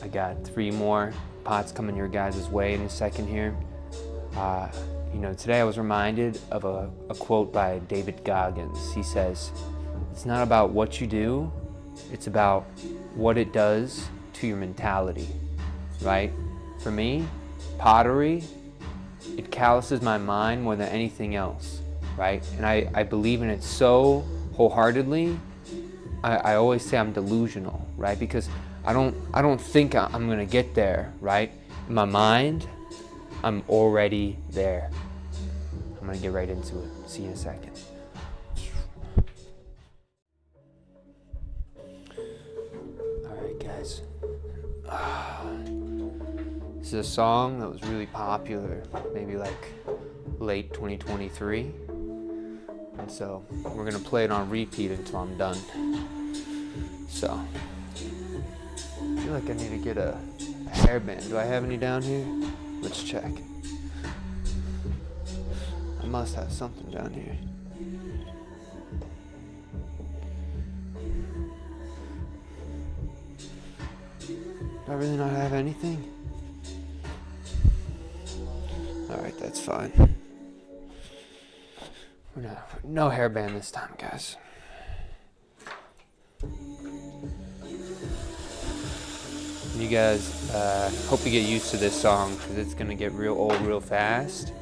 I got 3 more pots coming your guys' way in a second here. Today I was reminded of a quote by David Goggins. He says, "It's not about what you do, it's about what it does to your mentality," right? For me, pottery, it calluses my mind more than anything else, right? And I believe in it so wholeheartedly. I always say I'm delusional, right? Because I don't think I'm gonna get there, right? In my mind, I'm already there. I'm gonna get right into it. See you in a second. All right, guys. This is a song that was really popular, maybe like late 2023. And so we're gonna play it on repeat until I'm done. So, I feel like I need to get a hairband. Do I have any down here? Let's check. I must have something down here. Do I really not have anything? Alright, that's fine. No hairband this time, guys. You guys, hope you get used to this song because it's gonna get real old real fast.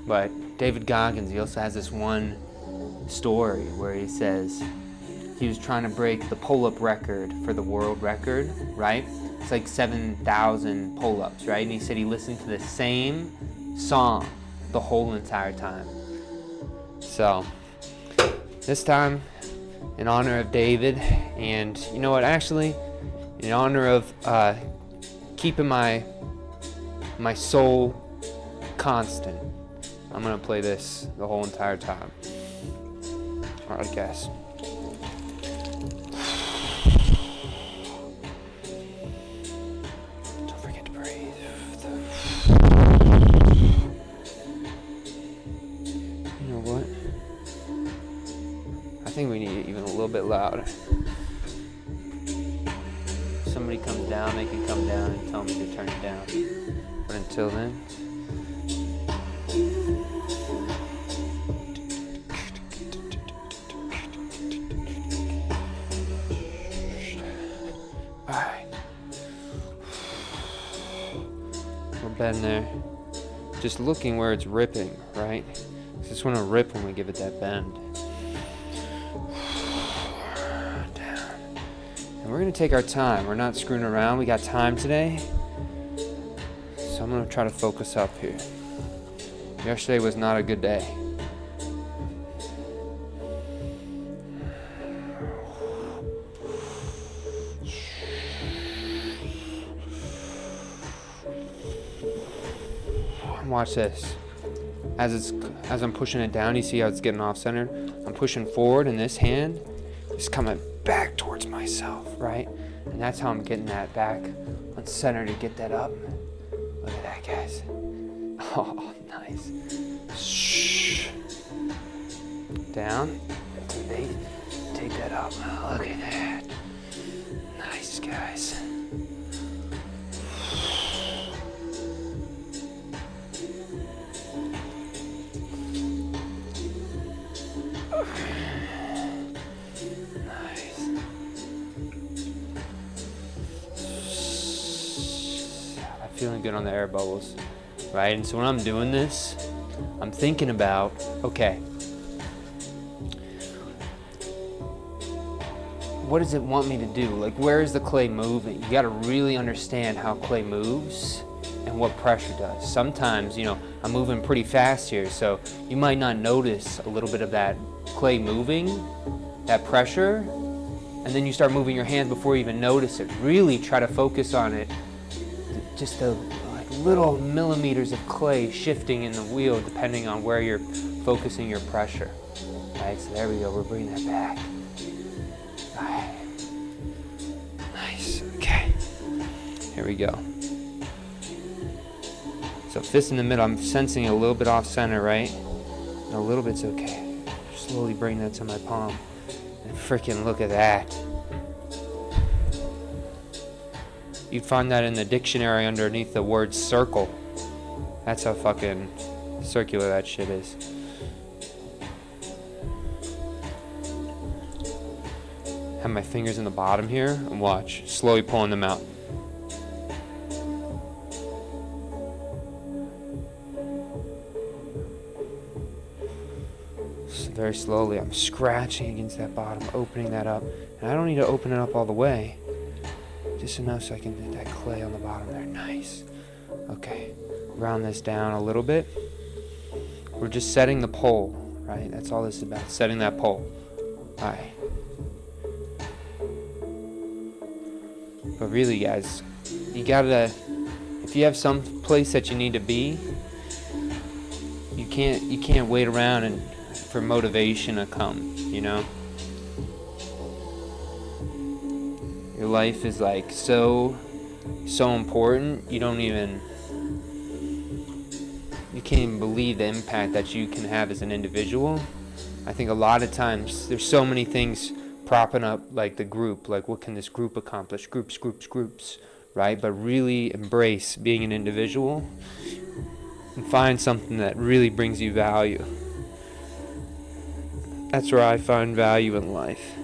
But David Goggins, he also has this one story where he says he was trying to break the pull-up record for the world record, right? It's like 7,000 pull-ups, right? And he said he listened to the same song the whole entire time. So this time, in honor of David, and you know what, actually, in honor of keeping my soul constant, I'm gonna play this the whole entire time. All right, guys. Don't forget to breathe. You know what? I think we need it even a little bit louder. If somebody comes down, they can come down and tell me to turn it down. But until then, alright. We're bending there. Just looking where it's ripping, right? Just want to rip when we give it that bend. Down. And we're going to take our time. We're not screwing around. We got time today. So I'm going to try to focus up here. Yesterday was not a good day. Watch this. As I'm pushing it down, you see how it's getting off center? I'm pushing forward and this hand is coming back towards myself, right? And that's how I'm getting that back on center to get that up. Look at that, guys. Oh, nice. Shh. Down. Take that up. Look at that. Nice, guys. Feeling good on the air bubbles, right? And so when I'm doing this, I'm thinking about, okay, what does it want me to do? Like, where is the clay moving? You got to really understand how clay moves and what pressure does. Sometimes, I'm moving pretty fast here, so you might not notice a little bit of that clay moving, that pressure, and then you start moving your hands before you even notice it. Really try to focus on it. Just the little millimeters of clay shifting in the wheel depending on where you're focusing your pressure. Right, so there we go, we're bringing that back. Right. Nice, okay. Here we go. So fist in the middle, I'm sensing a little bit off center, right? And a little bit's okay. Slowly bring that to my palm. And freaking look at that. You'd find that in the dictionary underneath the word circle. That's how fucking circular that shit is. Have my fingers in the bottom here and watch. Slowly pulling them out. So very slowly I'm scratching against that bottom, opening that up. And I don't need to open it up all the way. Just enough so I can get that clay on the bottom there. Nice. Okay. Round this down a little bit. We're just setting the pole, right? That's all this is about. Setting that pole. Alright. But really, guys, you gotta, if you have some place that you need to be, you can't wait around and for motivation to come, you know? Your life is like so important, you can't even believe the impact that you can have as an individual. I think a lot of times there's so many things propping up like the group, like what can this group accomplish, groups, right? But really embrace being an individual and find something that really brings you value. That's where I find value in life.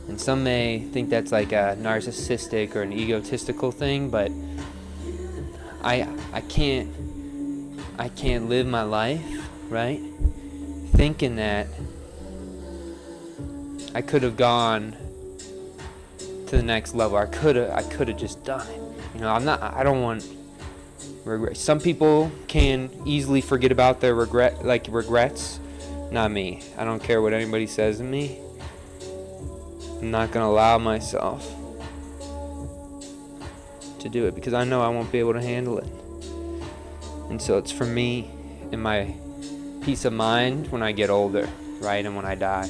And some may think that's like a narcissistic or an egotistical thing, but I can't live my life, right? Thinking that I could have gone to the next level. I could have just done it. You know, I don't want regret. Some people can easily forget about their regrets. Not me. I don't care what anybody says to me. I'm not going to allow myself to do it because I know I won't be able to handle it. And so it's for me and my peace of mind when I get older, right? And when I die.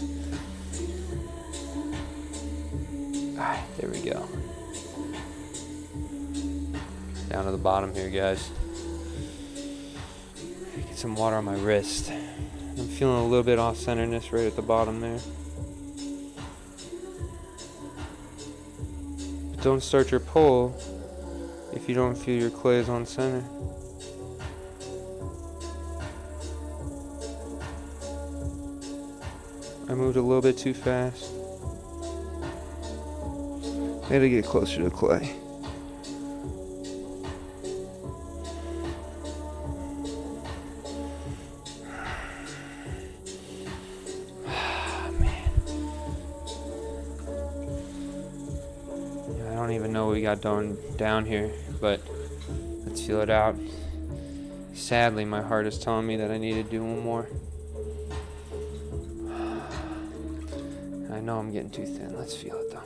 Alright, there we go. Down to the bottom here, guys. Get some water on my wrist. I'm feeling a little bit off-centeredness right at the bottom there. But don't start your pull if you don't feel your clay is on center. I moved a little bit too fast. I gotta get closer to the clay. Man. Yeah, I don't even know what we got down here, but let's feel it out. Sadly, my heart is telling me that I need to do one more. I know I'm getting too thin. Let's feel it though.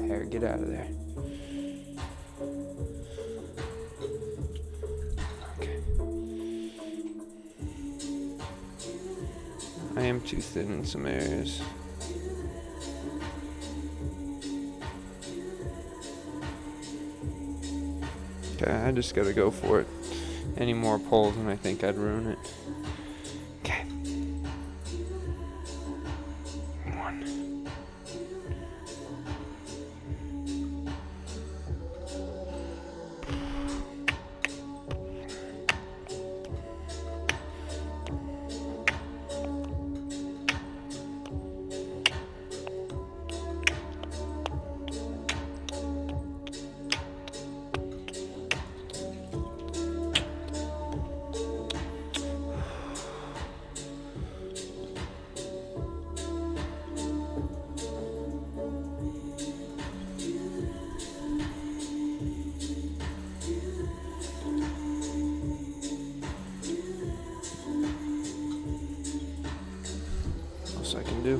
Hair, get out of there. Okay. I am too thin in some areas. Okay, I just gotta go for it. Any more pulls and I think I'd ruin it. Okay. I can do.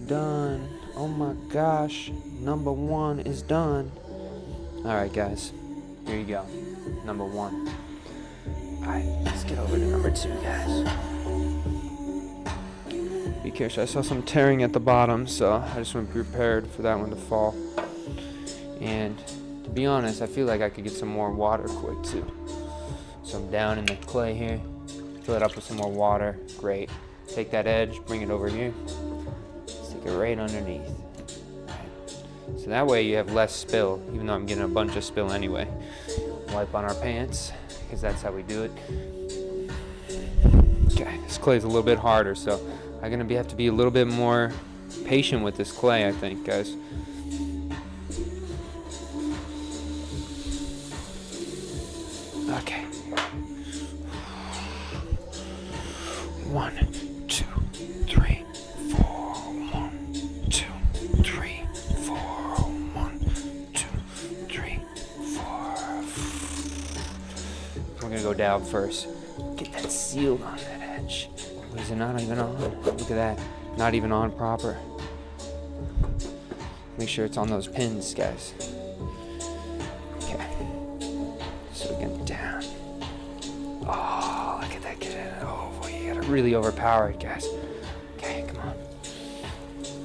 done. Oh my gosh, number 1 is done. All right, guys, here you go, number 1. All right, let's get over to number 2, guys. Be careful, I saw some tearing at the bottom, so I just want to be prepared for that one to fall. And to be honest, I feel like I could get some more water quick too. So I'm down in the clay here, fill it up with some more water, great. Take that edge, bring it over here, stick it right underneath. So that way you have less spill, even though I'm getting a bunch of spill anyway. Wipe on our pants, because that's how we do it. Okay, this clay is a little bit harder, so I'm gonna have to be a little bit more patient with this clay, I think, guys. Okay. 1, 2, 3, 4. 1, 2, 3, 4. 1, 2, 3, 4. We're gonna go down first. Get that sealed on that edge. Is it not even on? Look at that. Not even on proper. Make sure it's on those pins, guys. Okay. So we're going down. Oh, look at that. Get it. Oh, boy, you gotta really overpower it, guys. Okay, come on.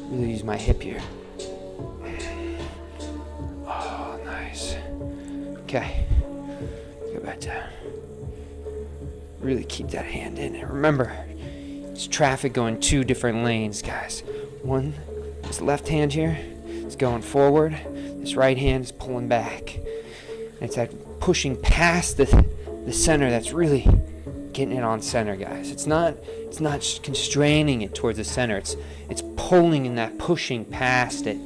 Really use my hip here. Oh, nice. Okay. Go back down. Really keep that hand in. And remember, it's traffic going 2 different lanes, guys. One, this left hand here is going forward. This right hand is pulling back. And it's that pushing past the center that's really getting it on center, guys. It's not just constraining it towards the center. It's pulling and that pushing past it.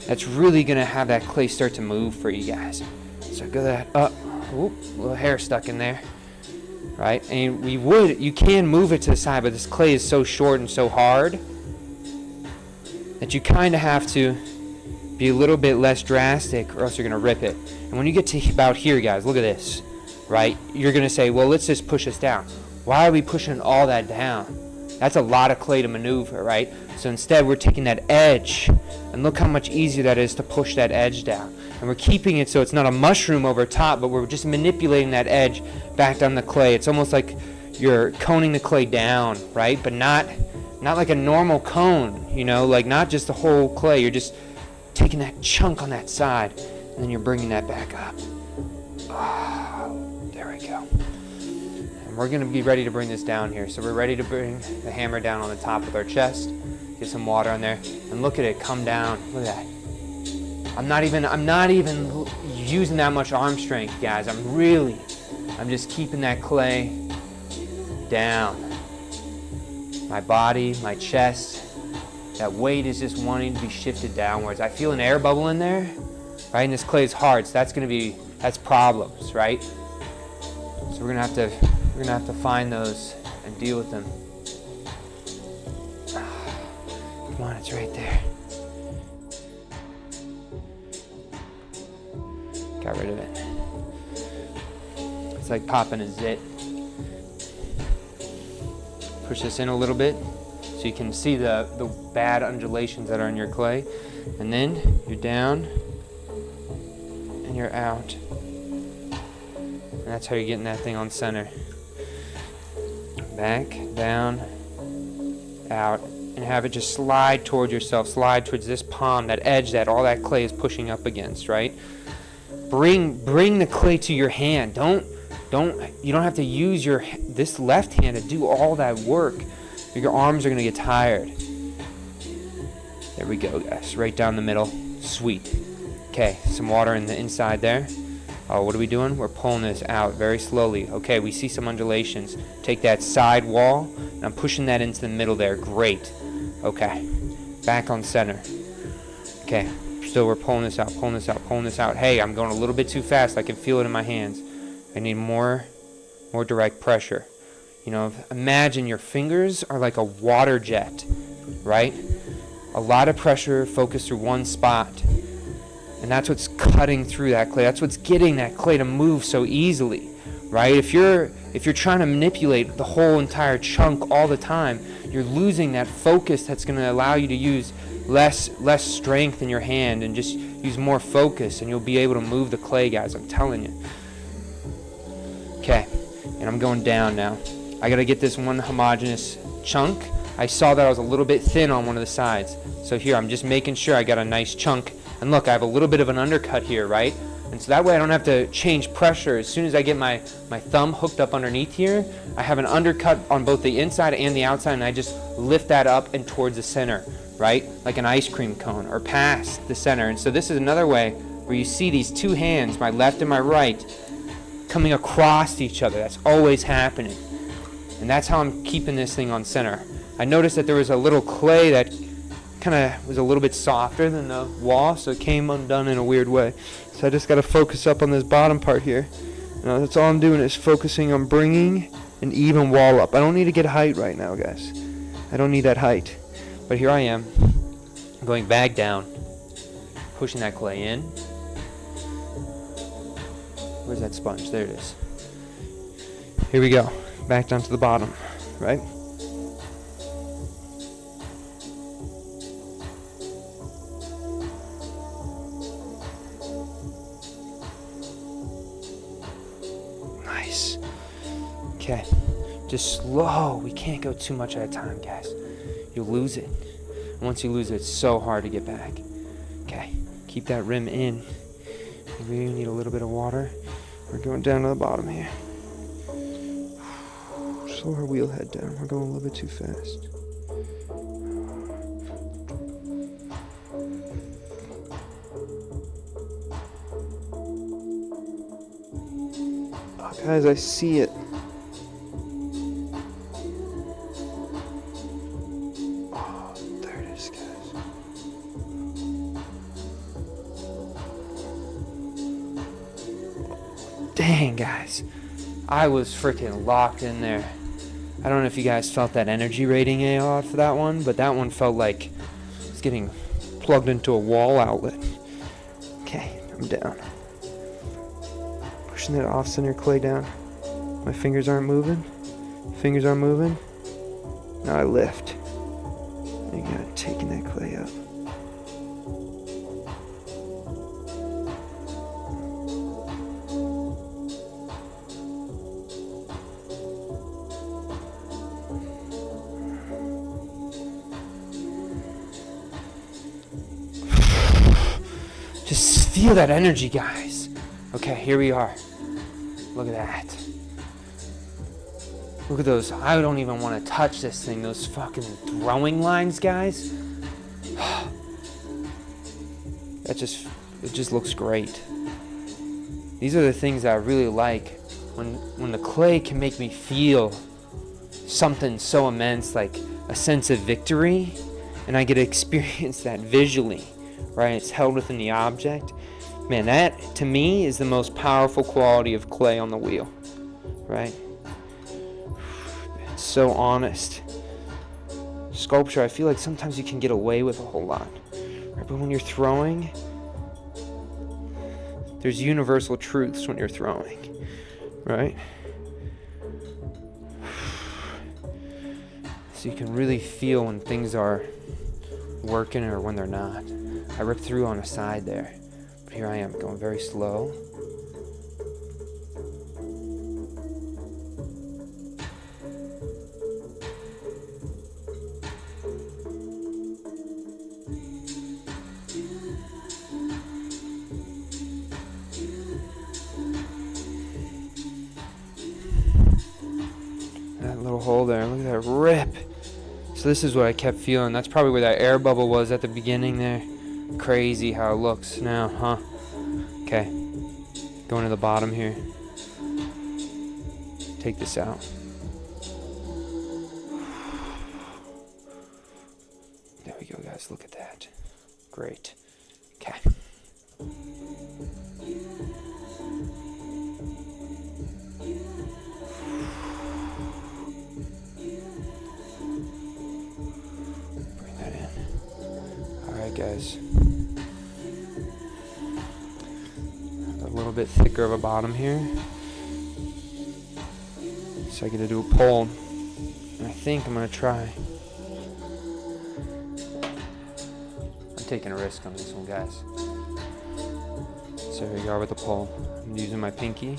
That's really gonna have that clay start to move for you guys. So go that up. Oop, a little hair stuck in there. Right, and you can move it to the side, but this clay is so short and so hard that you kind of have to be a little bit less drastic, or else you're gonna rip it. And when you get to about here, guys, look at this, right? You're gonna say, well, let's just push this down. Why are we pushing all that down? That's a lot of clay to maneuver, right? So instead, we're taking that edge, and look how much easier that is to push that edge down. And we're keeping it so it's not a mushroom over top, but we're just manipulating that edge back down the clay. It's almost like you're coning the clay down, right? But not like a normal cone, you know, like not just the whole clay. You're just taking that chunk on that side, and then you're bringing that back up. Oh, there we go. And we're going to be ready to bring this down here. So we're ready to bring the hammer down on the top of our chest, get some water on there, and look at it come down. Look at that. I'm not even using that much arm strength, guys. I'm just keeping that clay down. My body, my chest, that weight is just wanting to be shifted downwards. I feel an air bubble in there, right? And this clay is hard, so that's problems, right? So we're gonna have to find those and deal with them. Come on, it's right there. Got rid of it. It's like popping a zit. Push this in a little bit so you can see the bad undulations that are in your clay. And then you're down and you're out. And that's how you're getting that thing on center. Back, down, out. And have it just slide towards yourself, slide towards this palm, that edge that all that clay is pushing up against, right? Bring the clay to your hand. You don't have to use this left hand to do all that work. Your arms are gonna get tired. There we go, guys. Right down the middle. Sweet. Okay, some water in the inside there. Oh, what are we doing? We're pulling this out very slowly. Okay, we see some undulations. Take that side wall, and I'm pushing that into the middle there. Great. Okay, back on center. Okay. Still, we're pulling this out, pulling this out, pulling this out. Hey, I'm going a little bit too fast. I can feel it in my hands. I need more direct pressure. You know, imagine your fingers are like a water jet, right? A lot of pressure focused through one spot. And that's what's cutting through that clay. That's what's getting that clay to move so easily, right? If you're trying to manipulate the whole entire chunk all the time, you're losing that focus that's going to allow you to use less strength in your hand and just use more focus, and you'll be able to move the clay, guys. I'm telling you. Okay, and I'm going down now. I gotta get this one homogeneous chunk. I saw that I was a little bit thin on one of the sides. So here, I'm just making sure I got a nice chunk. And look, I have a little bit of an undercut here, right? And so that way I don't have to change pressure. As soon as I get my thumb hooked up underneath here, I have an undercut on both the inside and the outside, and I just lift that up and towards the center, right? Like an ice cream cone, or past the center. And so this is another way where you see these two hands, my left and my right, coming across each other. That's always happening. And that's how I'm keeping this thing on center. I noticed that there was a little clay that kind of was a little bit softer than the wall, so it came undone in a weird way. So I just got to focus up on this bottom part here. That's all I'm doing, is focusing on bringing an even wall up. I don't need to get height right now, guys. I don't need that height. But here I am, going back down, pushing that clay in. Where's that sponge? There it is. Here we go. Back down to the bottom, right? Nice. Okay. Just slow. We can't go too much at a time, guys. You'll lose it. And once you lose it, it's so hard to get back. Okay. Keep that rim in. You really need a little bit of water. We're going down to the bottom here. Slow our wheel head down. We're going a little bit too fast. Oh, guys, I see it. Oh, there it is, guys. Dang, guys. I was freaking locked in there. I don't know if you guys felt that energy rating off for that one, but that one felt like it's getting plugged into a wall outlet. Okay, I'm down. Pushing that off-center clay down. My fingers aren't moving. Fingers aren't moving. Now I lift. And you got taking that clay up. Just feel that energy, guys. Okay, here we are. Look at that. Look at those. I don't even want to touch this thing. Those fucking throwing lines, guys. It just looks great. These are the things that I really like. When the clay can make me feel something so immense, like a sense of victory, and I get to experience that visually. Right, it's held within the object. Man, that to me is the most powerful quality of clay on the wheel. Right? It's so honest. Sculpture, I feel like sometimes you can get away with a whole lot. Right? But when you're throwing, there's universal truths when you're throwing. Right? So you can really feel when things are working or when they're not. I ripped through on a side there, but here I am going very slow. That little hole there, look at that rip. So this is what I kept feeling. That's probably where that air bubble was at the beginning there. Crazy how it looks now, huh? Okay, going to the bottom here. Take this out. There we go, guys. Look at that. Great. Okay. Bring that in. All right, guys. A little bit thicker of a bottom here. So I get to do a pull. And I think I'm going to try taking a risk on this one, guys. So here you are with the pole. I'm using my pinky,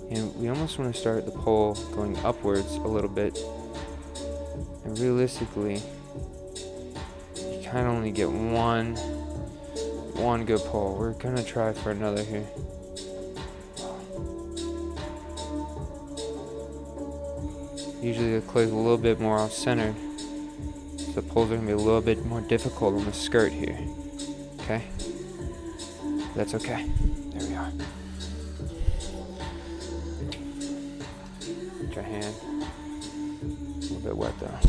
and we almost want to start the pole going upwards a little bit. And realistically, you kind of only get one good pull. We're gonna try for another here. Usually the clay's a little bit more off-centered, so the pulls are gonna be a little bit more difficult on the skirt here. Okay? That's okay. There we are. Put your hand. A little bit wet though.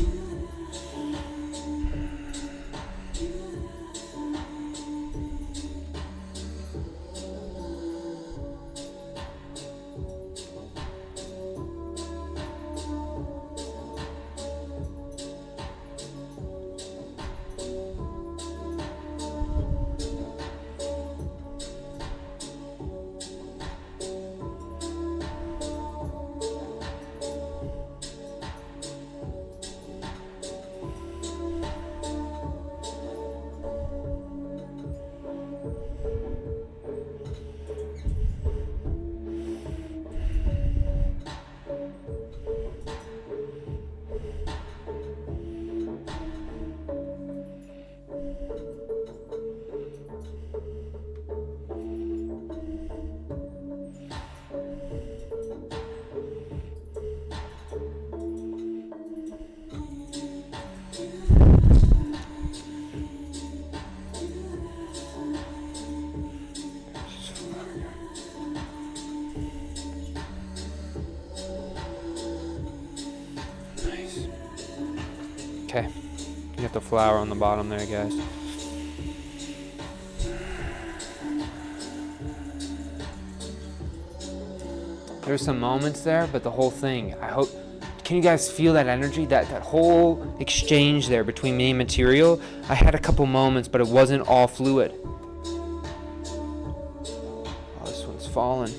Okay, you got the flower on the bottom there, guys. There's some moments there, but the whole thing, I hope, can you guys feel that energy, that whole exchange there between me and material? I had a couple moments, but it wasn't all fluid. Oh, this one's falling.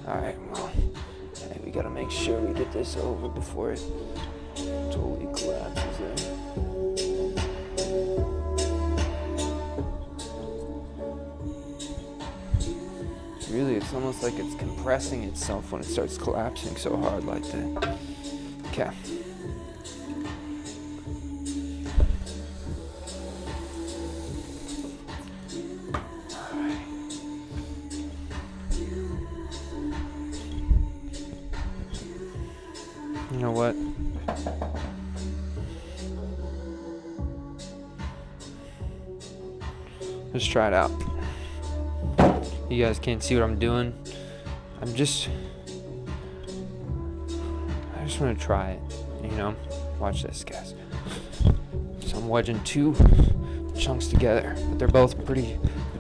All right, well, hey, we gotta make sure we get this over before it totally collapses there. Really, it's almost like it's compressing itself when it starts collapsing so hard like that. Okay. Alright. You know what? Let's try it out. You guys can't see what I'm doing. I just want to try it, you know? Watch this, guys. So I'm wedging two chunks together, but they're both pretty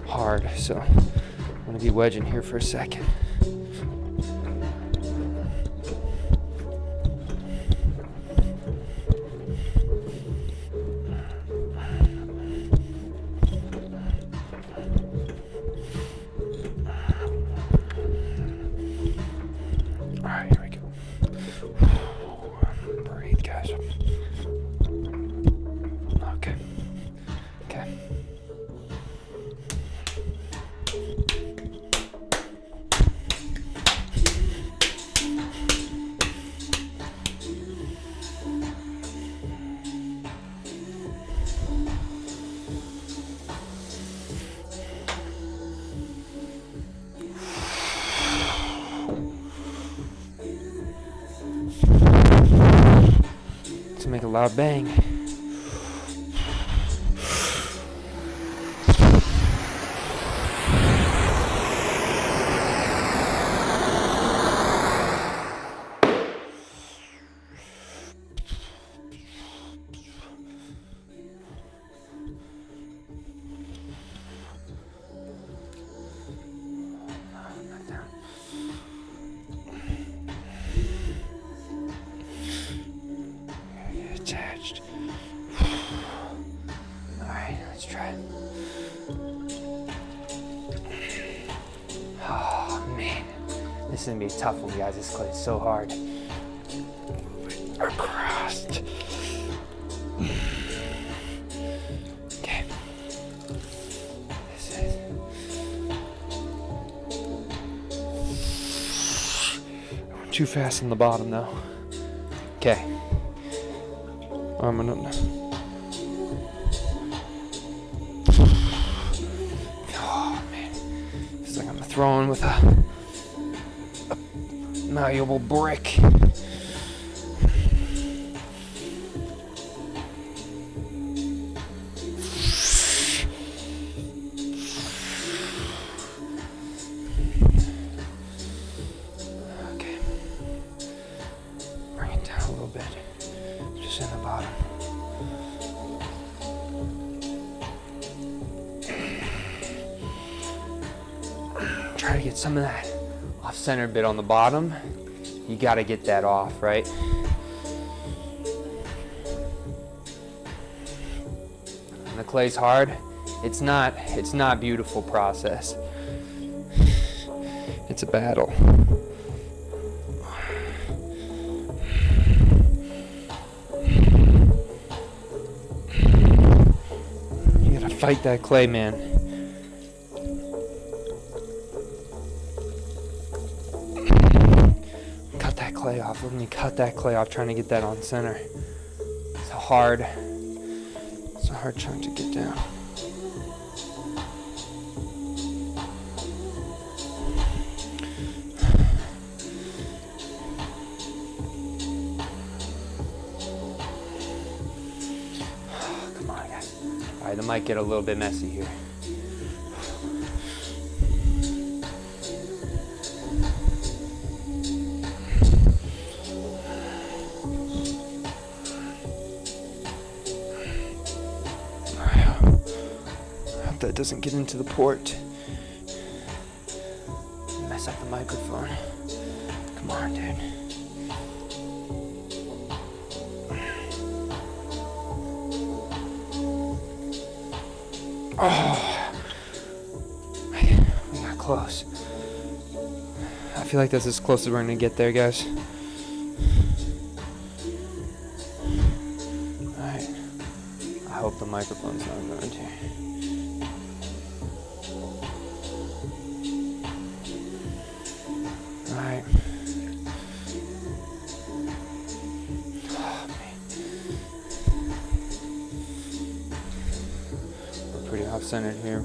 hard, so I'm gonna be wedging here for a second. To make a loud bang. Attached. Alright, let's try it. Oh man, this is gonna be a tough one, guys. This clay's so hard. Across. Okay. Too fast on the bottom though. Okay. I'm gonna. Oh man, it's like I'm throwing with a malleable brick. Try to get some of that off-center bit on the bottom. You got to get that off, right? And the clay's hard. It's not beautiful process. It's a battle. You got to fight that clay, man. Clay off. Let me cut that clay off, trying to get that on center. It's a hard chunk to get down. Come on, guys. All right, that might get a little bit messy here. That doesn't get into the port. Mess up the microphone. Come on, dude. Oh, we got close. I feel like that's as close as we're gonna get there, guys. Alright. I hope the microphone's not going to. Alright. Oh, man. We're pretty off-centered here.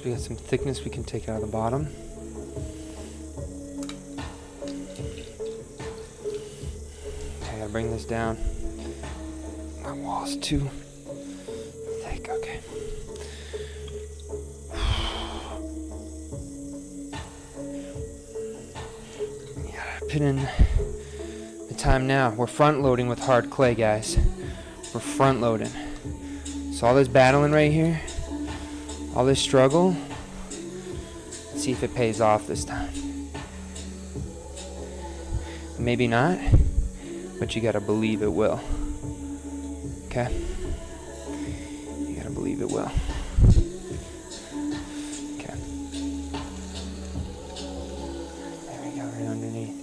We got some thickness we can take out of the bottom. Okay, I gotta bring this down. My wall's too thick, okay. You gotta put in the time now. We're front loading with hard clay, guys. We're front loading. So all this battling right here, all this struggle, let's see if it pays off this time. Maybe not, but you gotta believe it will. Okay? You gotta believe it will. Okay. There we go, right underneath.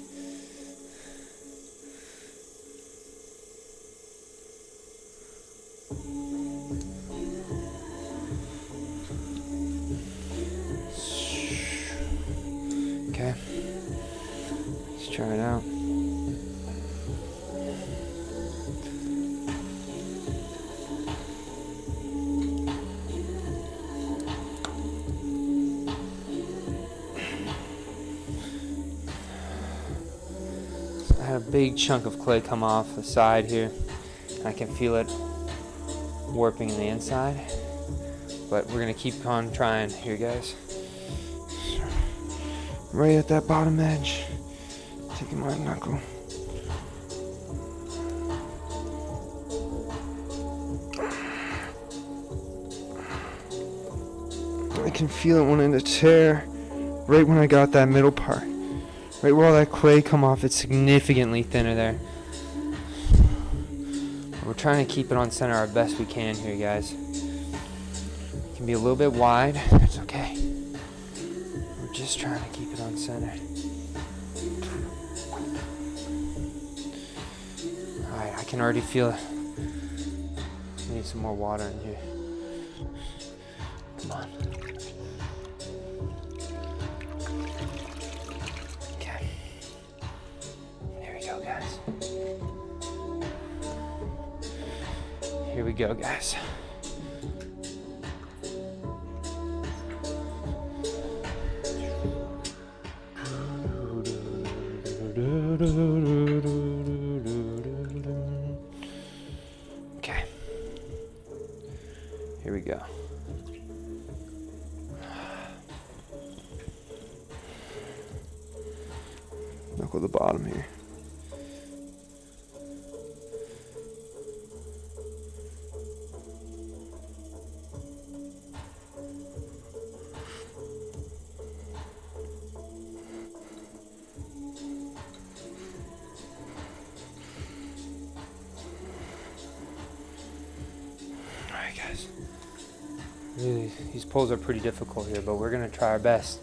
Okay, let's try it out. So I had a big chunk of clay come off the side here. I can feel it warping in the inside, but we're gonna keep on trying here, guys. Right at that bottom edge, taking my knuckle. I can feel it wanting to tear right when I got that middle part. Right where all that clay come off, it's significantly thinner there. We're trying to keep it on center our best we can here, guys. It can be a little bit wide. It's okay. We're just trying to keep it on center. Alright, I can already feel it. I need some more water in here. Come on. Okay. There we go, guys. Here we go, guys. Okay. Here we go. Knuckle the bottom here. Alright, guys. Really, these pulls are pretty difficult here, but we're gonna try our best.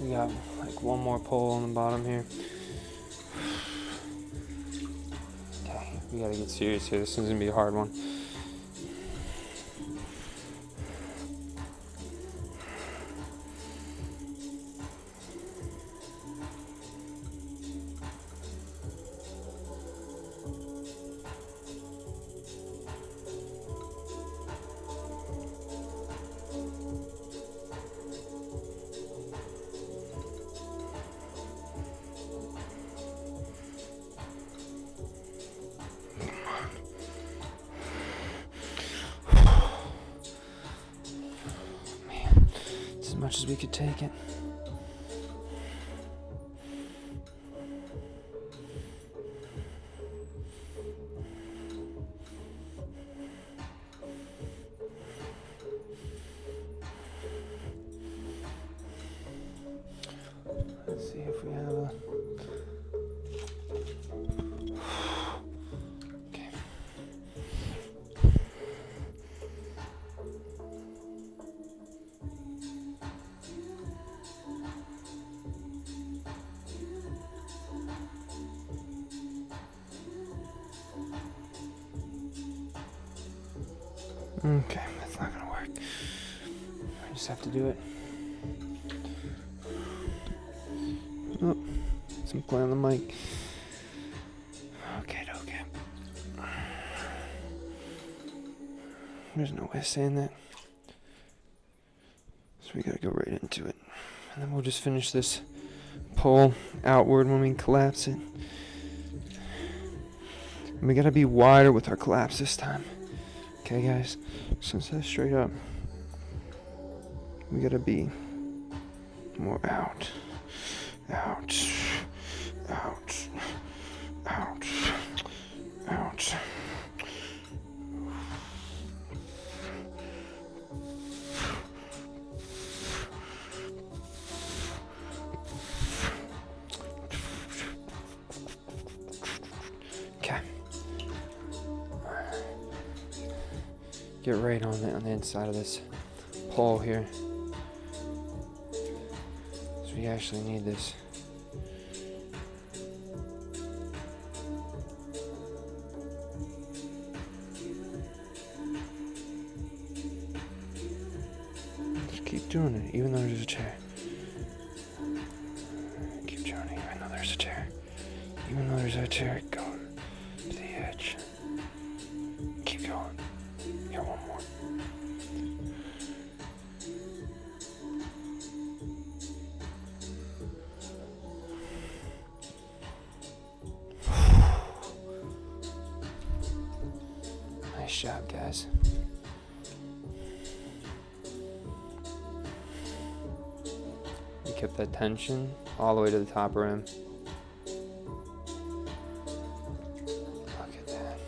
We got like one more pole on the bottom here. Okay, we gotta get serious here. This one's gonna be a hard one. As much as we could take it. Let's see if we have a... Okay. Okay, that's not gonna work. I just have to do it. Oh, some play on the mic. Okay. There's no way of saying that. So we gotta go right into it. And then we'll just finish this pull outward when we collapse it. And we gotta be wider with our collapse this time. Okay, guys? So instead of straight up, we gotta be more out. Out. Out. Out. Out. Okay. Get right on the inside of this pole here. So we actually need this. Just keep doing it, even though there's a chair. Keep doing it, even though there's a chair. Even though there's a chair, go to the edge. Keep going. job, guys. You kept that tension all the way to the top rim. Look at that.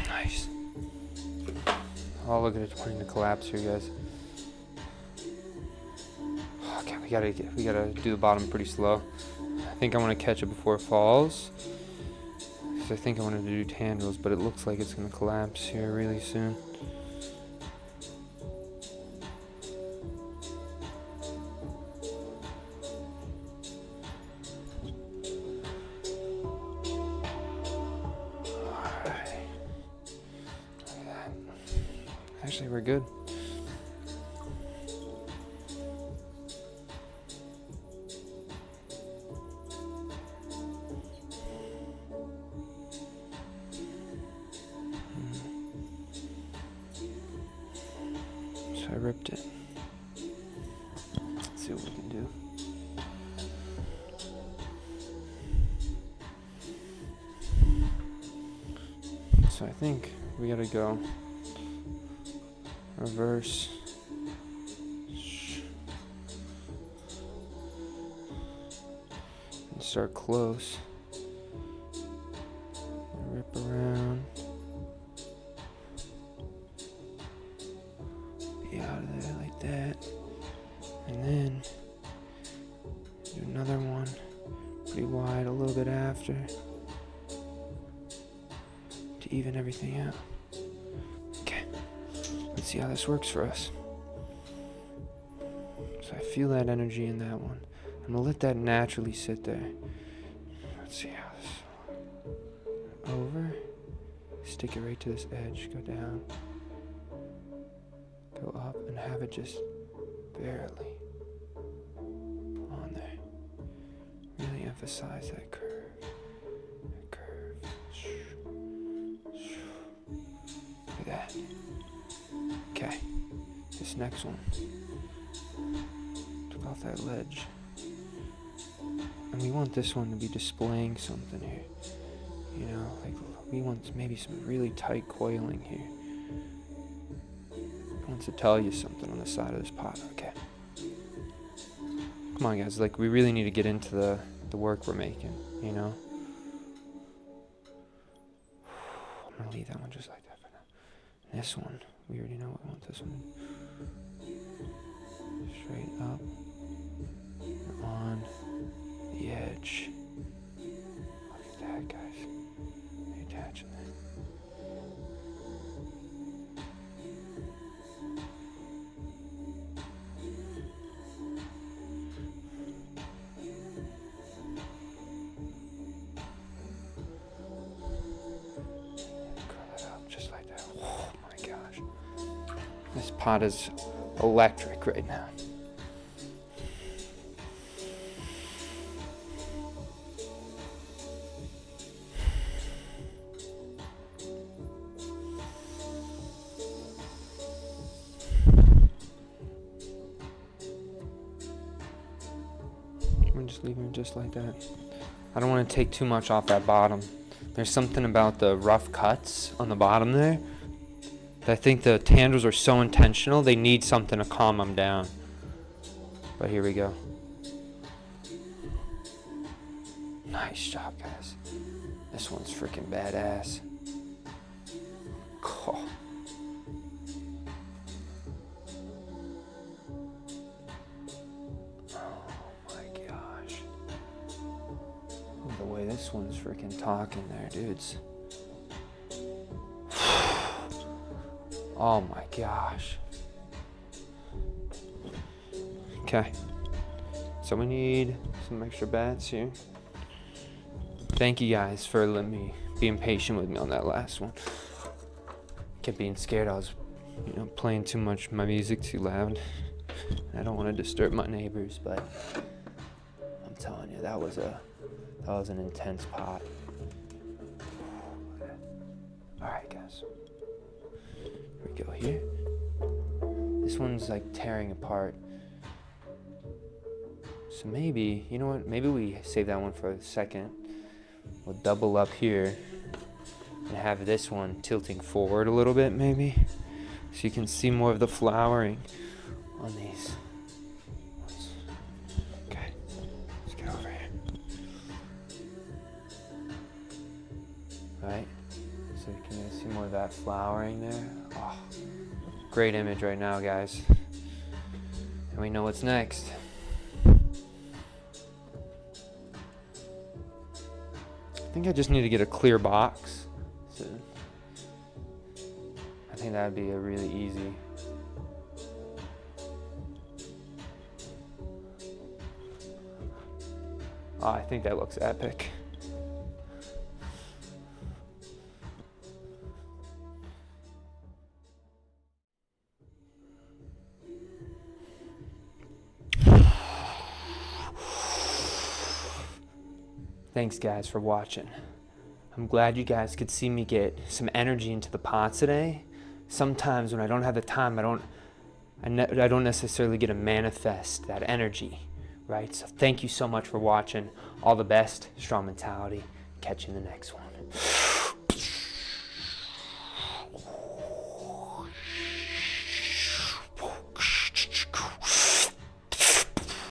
Nice. Oh, look at it wanting to collapse here, guys. Okay, we gotta do the bottom pretty slow. I think I want to catch it before it falls, because I think I wanted to do tendrils, but it looks like it's gonna collapse here really soon. Actually, we're good. So I ripped it. Let's see what we can do. So I think we gotta go reverse, and start close, rip around, be out of there like that, and then do another one pretty wide a little bit after to even everything out. Let's see how this works for us. So I feel that energy in that one. I'm gonna let that naturally sit there. Let's see how this. Over. Stick it right to this edge. Go down. Go up and have it just barely on there. Really emphasize that curve. That curve. Look at that. Okay, this next one, took off that ledge, and we want this one to be displaying something here, you know, like we want maybe some really tight coiling here. It wants to tell you something on the side of this pot. Okay, come on guys, like we really need to get into the work we're making, you know. I'm gonna leave that one just like that for now. This one, we already know what we want this one. Straight up, on the edge. Look at that, guys. Attaching that. Curl it up just like that. Oh my gosh. This pot is electric right now. I'm gonna just leave it just like that. I don't want to take too much off that bottom. There's something about the rough cuts on the bottom there. I think the tendrils are so intentional, they need something to calm them down. But here we go. Nice job, guys. This one's freaking badass. Oh. Oh my gosh. The way this one's freaking talking there, dudes. Oh my gosh. Okay. So we need some extra bats here. Thank you guys for letting me, being patient with me on that last one. Kept being scared I was, playing too much, my music too loud. I don't want to disturb my neighbors, but I'm telling you, that was an intense pot. All right, guys. Here we go here. This one's like tearing apart. So maybe, you know what? Maybe we save that one for a second. We'll double up here and have this one tilting forward a little bit, maybe, so you can see more of the flowering on these ones. Okay, let's get over here. Right, so you can see more of that flowering there. Oh, great image right now, guys. And we know what's next. I think I just need to get a clear box. So I think that would be a really easy. Oh, I think that looks epic. Thanks guys for watching. I'm glad you guys could see me get some energy into the pot today. Sometimes when I don't have the time, I don't necessarily get to manifest that energy, right? So thank you so much for watching. All the best, strong mentality. Catch you in the next one.